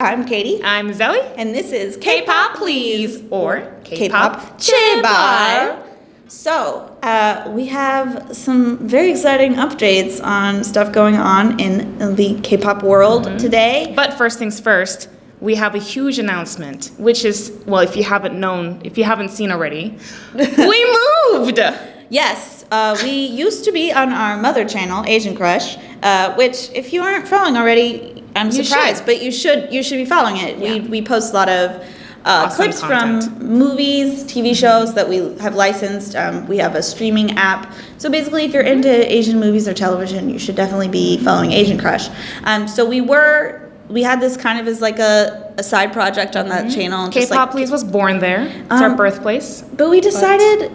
I'm Katie. I'm Zoe. And this is K-Pop Please, or K-Pop Chibar. So, we have some very exciting updates on stuff going on in the K-pop world today. But first things first, we have a huge announcement, which is, well, if you haven't seen already, we moved! Yes, we used to be on our mother channel, AsianCrush, which if you aren't following already, I'm surprised, but you should be following it. Yeah. We post a lot of Awesome clips content. from movies, TV shows that we have licensed. We have a streaming app. So basically, if you're into Asian movies or television, you should definitely be following AsianCrush. So we had this kind of as like a side project on that channel. K-Pop Please was born there. It's our birthplace. But we decided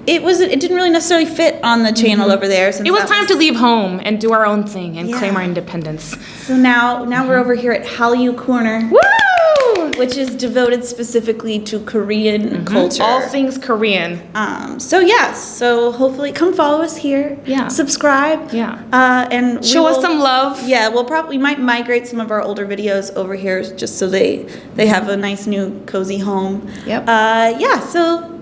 it didn't really necessarily fit on the channel over there. Since It was time to leave home and do our own thing and claim our Yeah. independence. So now we're over here at Hallyu Korner. Woo! Which is devoted specifically to Korean culture. All things Korean. So hopefully come follow us here. Yeah. Subscribe. Yeah. And Show us some love. Yeah, we might migrate some of our older videos over here just so they have a nice new cozy home. Yep. So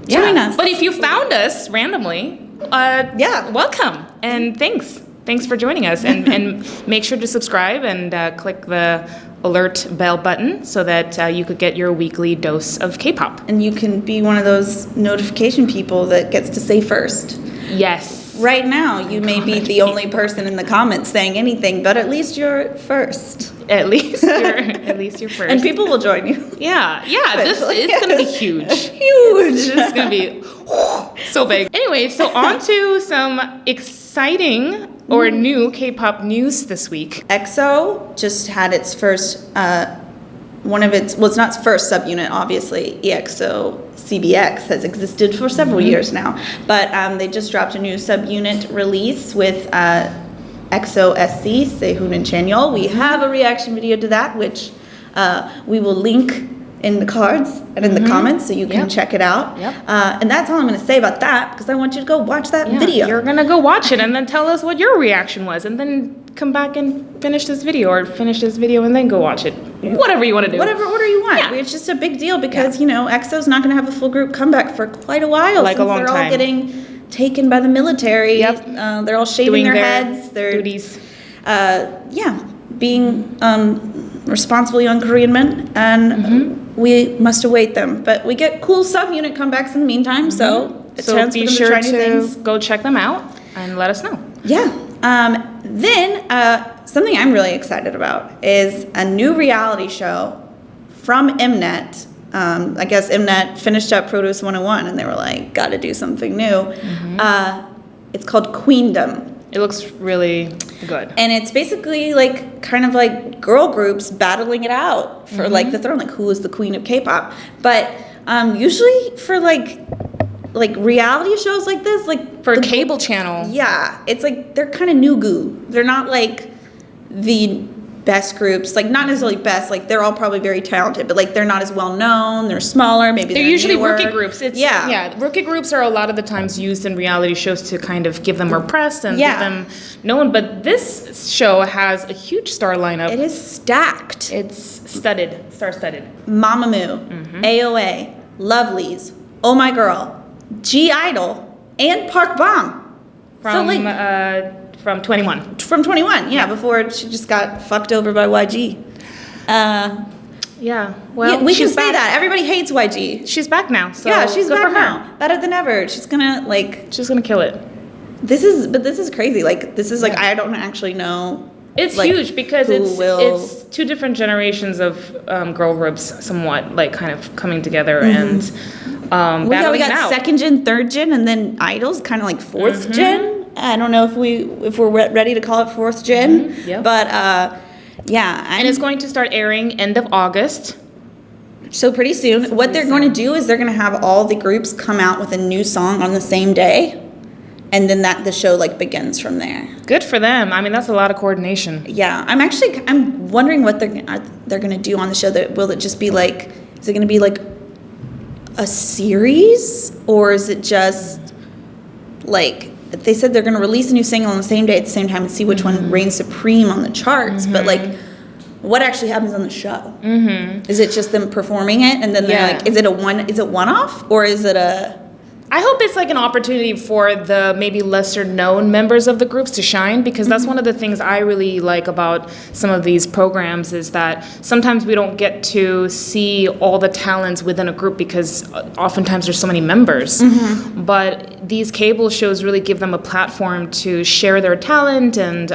join us. But if you found us randomly, welcome and thanks. Thanks for joining us, and make sure to subscribe and click the alert bell button so that you could get your weekly dose of K-pop. And you can be one of those notification people that gets to say first. Yes. Right now, you may be the only person in the comments saying anything, but at least you're first. At least you're first. And people will join you. Yeah. This it's gonna be huge. Huge. It's gonna be so big. Anyway, so on to some exciting or new K-pop news this week. EXO just had its first, it's not its first subunit, obviously. EXO-CBX has existed for several years now. But they just dropped a new subunit release with EXO-SC, Sehun and Chanyeol. We have a reaction video to that, which we will link in the cards and in the comments so you can check it out. Yep. And that's all I'm going to say about that because I want you to go watch that video. You're gonna go watch it and then tell us what your reaction was, and then come back and finish this video, or finish this video and then go watch it. Whatever you want to do. Whatever order you want. Yeah. It's just a big deal because, EXO's not going to have a full group comeback for quite a while. Like a long they're time. all getting taken by the military. Yep. They're all shaving Doing their their heads. They're duties. Being responsibly young Korean men, and we must await them. But we get cool subunit comebacks in the meantime, so it's a chance for be them to sure try new things. to go check them out and let us know. Yeah. Then something I'm really excited about is a new reality show from Mnet. I guess Mnet finished up Produce 101 and they were like, gotta do something new. It's called Queendom. It looks really good. And it's basically kind of like girl groups battling it out for the throne, like who is the queen of K-pop. But usually for like reality shows like this, For a cable channel. yeah, it's like they're kind of new-goo. They're not like the best groups, not necessarily best, they're all probably very talented, but they're not as well known, they're smaller, maybe They're usually newer. rookie groups. Rookie groups are a lot of the times used in reality shows to kind of give them more press and get them known. But this show has a huge star lineup. It is stacked. It's star-studded. MAMAMOO, AO.I, Lovelies, Oh My Girl, I-DLE, and Park Bom. From 21. From 21, before she just got fucked over by YG. Well, we can she's say back. that. Everybody hates YG. She's back now. So Yeah, she's good back for her. now. Better than ever. She's gonna She's gonna kill it. This is crazy. I don't actually know. It's huge because who it's two different generations of girl groups, somewhat kind of coming together and we battling got it out. second gen, third gen, and then idols, kind of like fourth gen. I don't know if we're ready to call it fourth gen, but and it's going to start airing end of August. So pretty soon. What they're going to do is they're going to have all the groups come out with a new song on the same day, and then the show begins from there. Good for them. I mean, that's a lot of coordination. Yeah, I'm wondering what they're going to do on the show. Will it just be is it going to be a series, or is it just they said they're going to release a new single on the same day at the same time and see which one reigns supreme on the charts, but what actually happens on the show. Is it just them performing it and then they're like, is it one-off or is it a... I hope it's like an opportunity for the maybe lesser known members of the groups to shine, because that's one of the things I really like about some of these programs is that sometimes we don't get to see all the talents within a group because oftentimes there's so many members. But these cable shows really give them a platform to share their talent and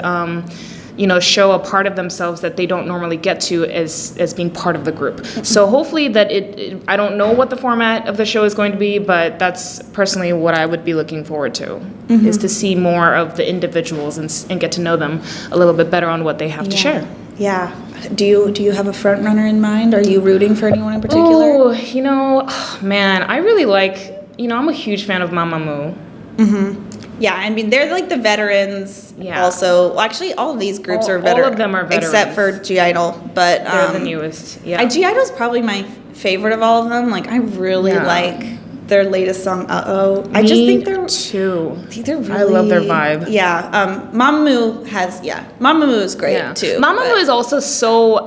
show a part of themselves that they don't normally get to as being part of the group. So hopefully that I don't know what the format of the show is going to be, but that's personally what I would be looking forward to, is to see more of the individuals and get to know them a little bit better on what they have to share. Yeah. Do you have a front runner in mind? Are you rooting for anyone in particular? Oh, man, I really like, I'm a huge fan of MAMAMOO. Yeah, I mean, they're like the veterans. Yeah. Also, well, actually, all of these groups are veterans. All of them are veterans. Except for G-I-DLE. But they're the newest. Yeah. G-I-DLE's probably my favorite of all of them. Like, I really like their latest song, I just think they're... too. I think they're really... I love their vibe. Yeah. MAMAMOO MAMAMOO is great, too. MAMAMOO is also so,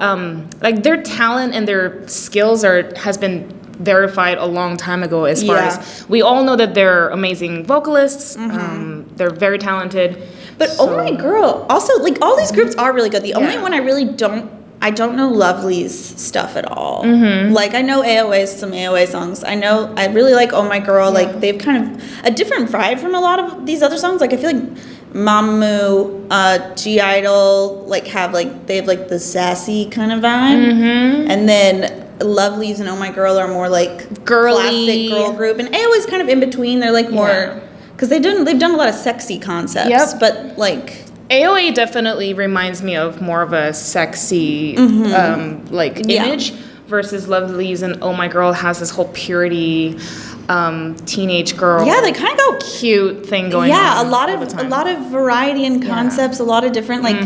like, their talent and their skills has been verified a long time ago as far as we all know that they're amazing vocalists. They're very talented. But Oh My Girl, also, like, all these groups are really good. The only one I really don't know Lovely's stuff at all. Like, I know some AOA songs. I really like Oh My Girl. Like, they've kind of a different vibe from a lot of these other songs. Like, I feel like MAMAMOO, G-I-DLE, like, they have like the sassy kind of vibe. And then Lovely's and Oh My Girl are more like girly, classic girl group, and AOA's kind of in between. They're like more because they've done a lot of sexy concepts, but like AOA definitely reminds me of more of a sexy image versus Lovely's and Oh My Girl has this whole purity teenage girl. Yeah, they kind of go cute thing going on. Yeah, a lot of variety and concepts, a lot of different like.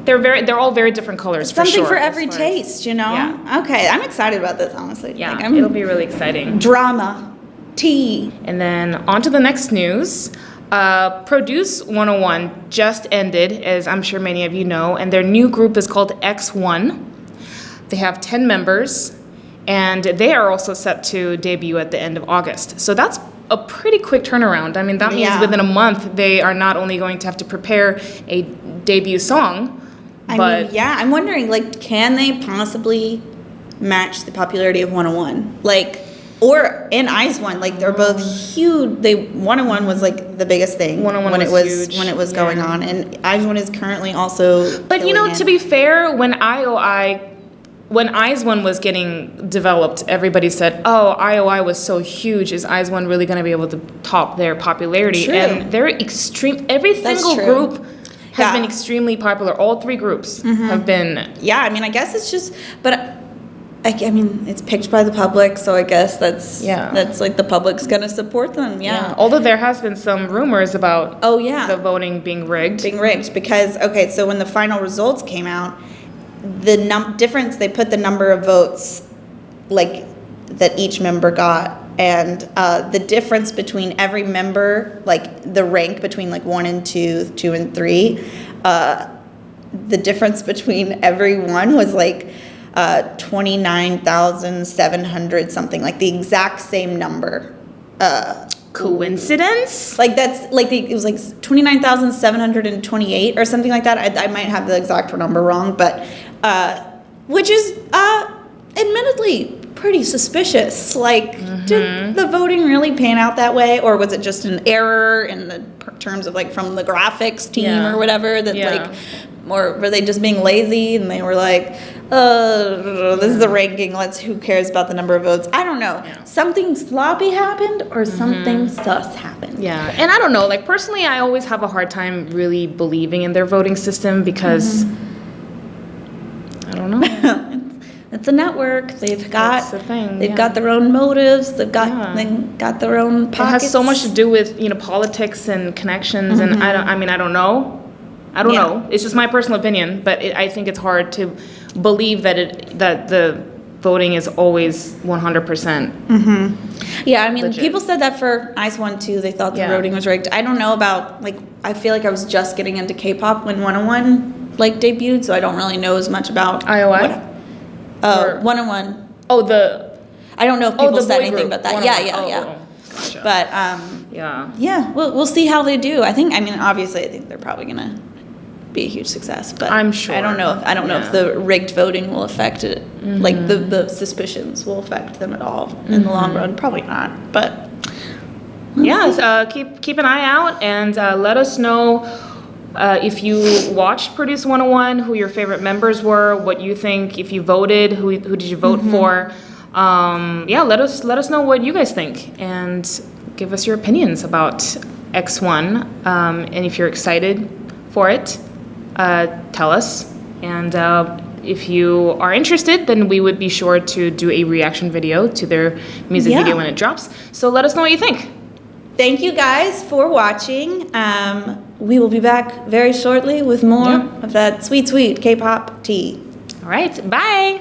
They're all very different colors. Something for every taste, Yeah. Okay, I'm excited about this, honestly. Yeah, it'll be really exciting. Drama, tea. And then on to the next news. Produce 101 just ended, as I'm sure many of you know, and their new group is called X1. They have 10 members, and they are also set to debut at the end of August. So that's a pretty quick turnaround. I mean, that means within a month, they are not only going to have to prepare a debut song, I'm wondering, like, can they possibly match the popularity of 101? Like, or in IZ*ONE, like, they're both huge. 101 was like the biggest thing 101 when huge. When it was going on, and IZ*ONE is currently also. But to be fair, when IZ*ONE was getting developed, everybody said, "Oh, I.o.i was so huge. Is IZ*ONE really going to be able to top their popularity?" True. And they're extreme. Every single group has been extremely popular. All three groups have been. Yeah, I mean, I guess it's just, but I mean, it's picked by the public, so I guess that's like the public's gonna support them. Yeah. Although there has been some rumors about the voting being rigged. Because so when the final results came out, the difference, they put the number of votes like that each member got, and the difference between every member, like the rank between like 1 and 2, 2 and 3, the difference between every one was like 29,700 something, like the exact same number. Coincidence? Like that's like it was like 29,728 or something like that. I might have the exact number wrong, but which is admittedly pretty suspicious. Like, did the voting really pan out that way, or was it just an error in the terms of like from the graphics team or whatever that like, or were they just being lazy and they were like, this is the ranking, who cares about the number of votes? I don't know. Something sloppy happened or something sus happened. Yeah, and I don't know, like personally I always have a hard time really believing in their voting system because I don't know. It's a network. They've got got their own motives. They've got their own pockets. It has so much to do with politics and connections, and I don't know. I don't know. It's just my personal opinion, but I think it's hard to believe that the voting is always 100%. Yeah, I mean, Legit. people said that for ICE 1 too. They thought the Yeah. voting was rigged. I don't know about, like, I feel like I was just getting into K-pop when 101 like debuted, so I don't really know as much about I.o.i? Or- 101. Oh, the I don't know if people the said boy anything group. about that. 101. Yeah, yeah. Gotcha. But yeah. we'll see how they do. I mean, obviously, I think they're probably gonna be a huge success. But I'm sure. I don't know if the rigged voting will affect it. Like the suspicions will affect them at all in the long run. Probably not. But Yeah, keep an eye out and let us know if you watched Produce 101, who your favorite members were, what you think, if you voted, who did you vote for. Yeah, let us know what you guys think and give us your opinions about X1. And if you're excited for it, tell us. And if you are interested, then we would be sure to do a reaction video to their music video when it drops. So let us know what you think. thank you guys for watching. We will be back very shortly with more of that sweet, sweet K-pop tea. All right, bye.